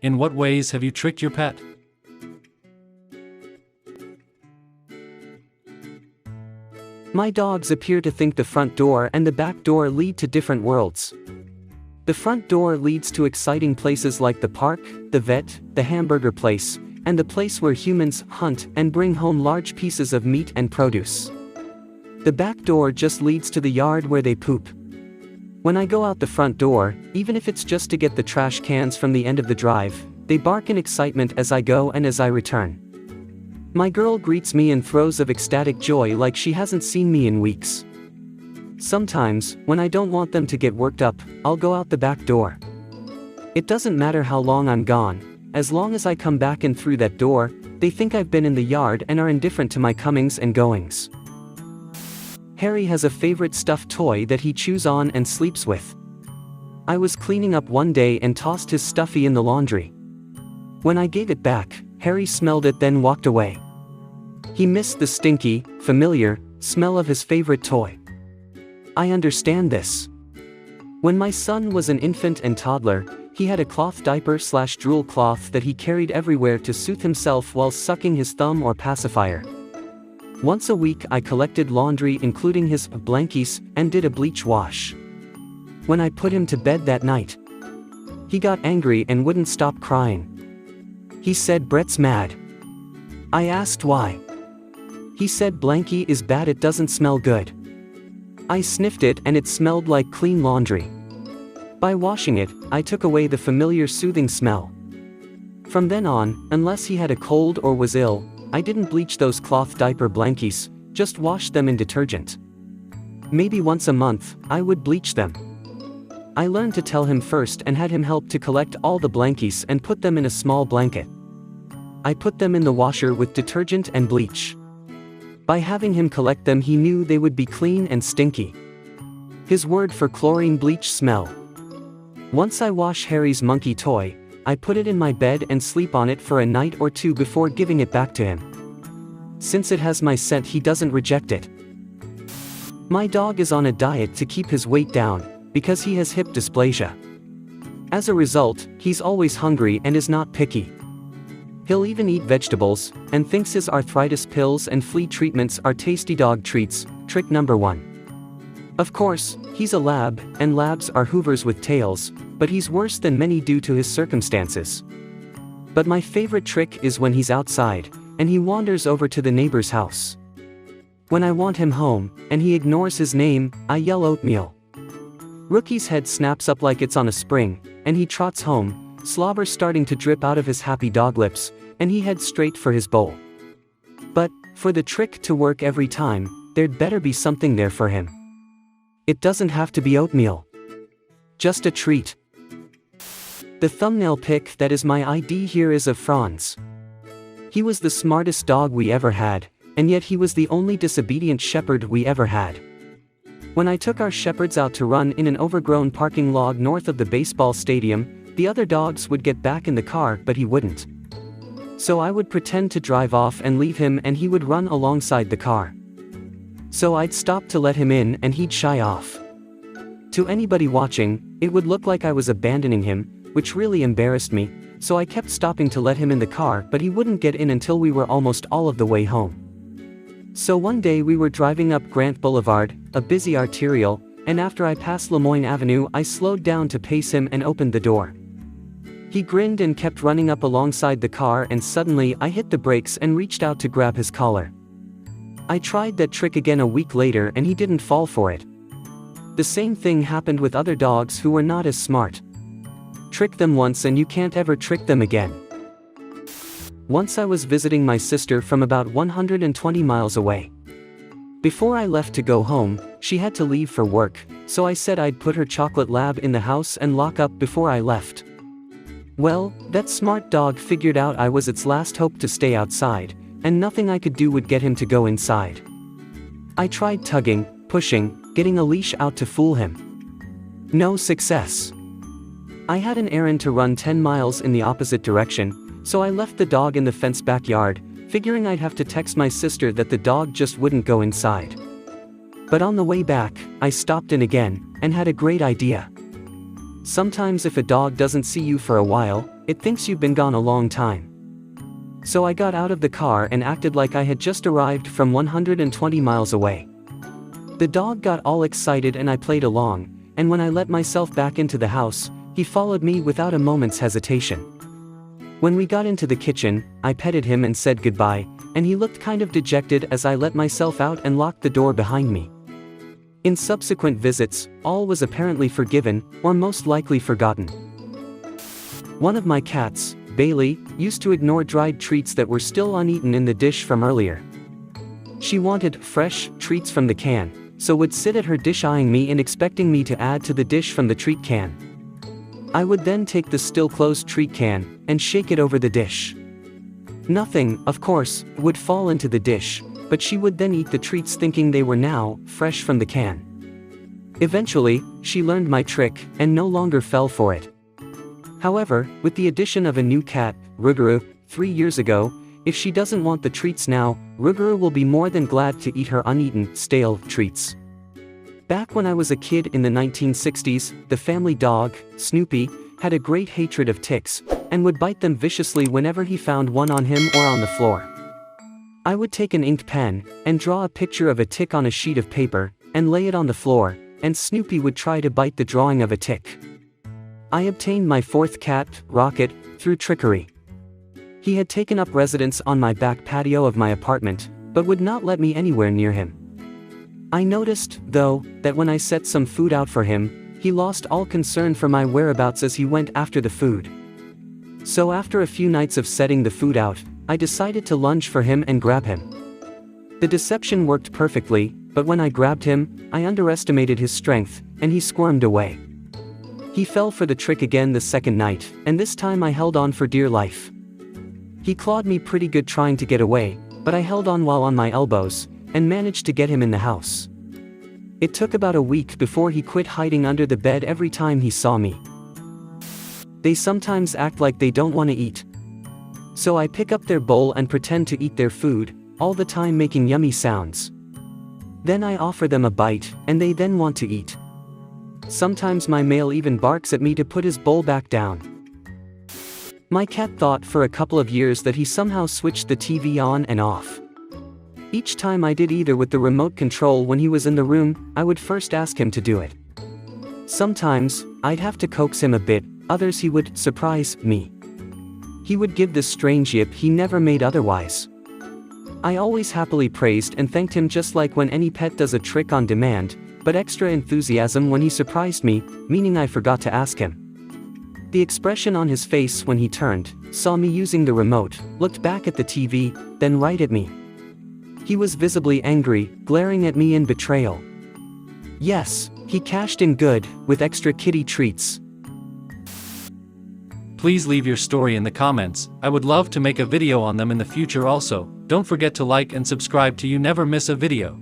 In what ways have you tricked your pet? My dogs appear to think the front door and the back door lead to different worlds. The front door leads to exciting places like the park, the vet, the hamburger place, and the place where humans hunt and bring home large pieces of meat and produce. The back door just leads to the yard where they poop. When I go out the front door, even if it's just to get the trash cans from the end of the drive, they bark in excitement as I go and as I return. My girl greets me in throes of ecstatic joy like she hasn't seen me in weeks. Sometimes, when I don't want them to get worked up, I'll go out the back door. It doesn't matter how long I'm gone, as long as I come back in through that door, they think I've been in the yard and are indifferent to my comings and goings. Harry has a favorite stuffed toy that he chews on and sleeps with. I was cleaning up one day and tossed his stuffy in the laundry. When I gave it back, Harry smelled it then walked away. He missed the stinky, familiar smell of his favorite toy. I understand this. When my son was an infant and toddler, he had a cloth diaper/drool cloth that he carried everywhere to soothe himself while sucking his thumb or pacifier. Once a week I collected laundry including his blankies and did a bleach wash. When I put him to bed that night, he got angry and wouldn't stop crying. He said Brett's mad. I asked why. He said blankie is bad, it doesn't smell good. I sniffed it and it smelled like clean laundry. By washing it, I took away the familiar soothing smell. From then on, unless he had a cold or was ill, I didn't bleach those cloth diaper blankies, just washed them in detergent. Maybe once a month, I would bleach them. I learned to tell him first and had him help to collect all the blankies and put them in a small blanket. I put them in the washer with detergent and bleach. By having him collect them, he knew they would be clean and stinky. His word for chlorine bleach smell. Once I wash Harry's monkey toy, I put it in my bed and sleep on it for a night or two before giving it back to him. Since it has my scent, he doesn't reject it. My dog is on a diet to keep his weight down, because he has hip dysplasia. As a result, he's always hungry and is not picky. He'll even eat vegetables, and thinks his arthritis pills and flea treatments are tasty dog treats. Trick number 1. Of course, he's a lab, and labs are hoovers with tails, but he's worse than many due to his circumstances. But my favorite trick is when he's outside, and he wanders over to the neighbor's house. When I want him home, and he ignores his name, I yell oatmeal. Rookie's head snaps up like it's on a spring, and he trots home, slobber starting to drip out of his happy dog lips, and he heads straight for his bowl. But, for the trick to work every time, there'd better be something there for him. It doesn't have to be oatmeal. Just a treat. The thumbnail pic that is my ID here is of Franz. He was the smartest dog we ever had, and yet he was the only disobedient shepherd we ever had. When I took our shepherds out to run in an overgrown parking lot north of the baseball stadium, the other dogs would get back in the car, but he wouldn't. So I would pretend to drive off and leave him, and he would run alongside the car. So I'd stop to let him in and he'd shy off. To anybody watching, it would look like I was abandoning him, which really embarrassed me, so I kept stopping to let him in the car, but he wouldn't get in until we were almost all of the way home. So one day we were driving up Grant Boulevard, a busy arterial, and after I passed Lemoyne Avenue I slowed down to pace him and opened the door. He grinned and kept running up alongside the car, and suddenly I hit the brakes and reached out to grab his collar. I tried that trick again a week later and he didn't fall for it. The same thing happened with other dogs who were not as smart. Trick them once and you can't ever trick them again. Once I was visiting my sister from about 120 miles away. Before I left to go home, she had to leave for work, so I said I'd put her chocolate lab in the house and lock up before I left. Well, that smart dog figured out I was its last hope to stay outside, and nothing I could do would get him to go inside. I tried tugging, pushing, getting a leash out to fool him. No success. I had an errand to run 10 miles in the opposite direction, so I left the dog in the fenced backyard, figuring I'd have to text my sister that the dog just wouldn't go inside. But on the way back, I stopped in again, and had a great idea. Sometimes if a dog doesn't see you for a while, it thinks you've been gone a long time. So I got out of the car and acted like I had just arrived from 120 miles away. The dog got all excited and I played along, and when I let myself back into the house, he followed me without a moment's hesitation. When we got into the kitchen, I petted him and said goodbye, and he looked kind of dejected as I let myself out and locked the door behind me. In subsequent visits, all was apparently forgiven, or most likely forgotten. One of my cats, Bailey, used to ignore dried treats that were still uneaten in the dish from earlier. She wanted fresh treats from the can, so would sit at her dish eyeing me and expecting me to add to the dish from the treat can. I would then take the still closed treat can and shake it over the dish. Nothing, of course, would fall into the dish, but she would then eat the treats thinking they were now fresh from the can. Eventually, she learned my trick and no longer fell for it. However, with the addition of a new cat, Ruguru, 3 years ago, if she doesn't want the treats now, Ruguru will be more than glad to eat her uneaten, stale treats. Back when I was a kid in the 1960s, the family dog, Snoopy, had a great hatred of ticks, and would bite them viciously whenever he found one on him or on the floor. I would take an inked pen, and draw a picture of a tick on a sheet of paper, and lay it on the floor, and Snoopy would try to bite the drawing of a tick. I obtained my fourth cat, Rocket, through trickery. He had taken up residence on my back patio of my apartment, but would not let me anywhere near him. I noticed, though, that when I set some food out for him, he lost all concern for my whereabouts as he went after the food. So after a few nights of setting the food out, I decided to lunge for him and grab him. The deception worked perfectly, but when I grabbed him, I underestimated his strength, and he squirmed away. He fell for the trick again the second night, and this time I held on for dear life. He clawed me pretty good trying to get away, but I held on while on my elbows, and managed to get him in the house. It took about a week before he quit hiding under the bed every time he saw me. They sometimes act like they don't want to eat. So I pick up their bowl and pretend to eat their food, all the time making yummy sounds. Then I offer them a bite, and they then want to eat. Sometimes my male even barks at me to put his bowl back down. My cat thought for a couple of years that he somehow switched the TV on and off. Each time I did either with the remote control when he was in the room, I would first ask him to do it. Sometimes, I'd have to coax him a bit, others he would surprise me. He would give this strange yip he never made otherwise. I always happily praised and thanked him just like when any pet does a trick on demand, but extra enthusiasm when he surprised me, meaning I forgot to ask him. The expression on his face when he turned, saw me using the remote, looked back at the TV, then right at me. He was visibly angry, glaring at me in betrayal. Yes, he cashed in good, with extra kitty treats. Please leave your story in the comments. I would love to make a video on them in the future also. Don't forget to like and subscribe to you never miss a video.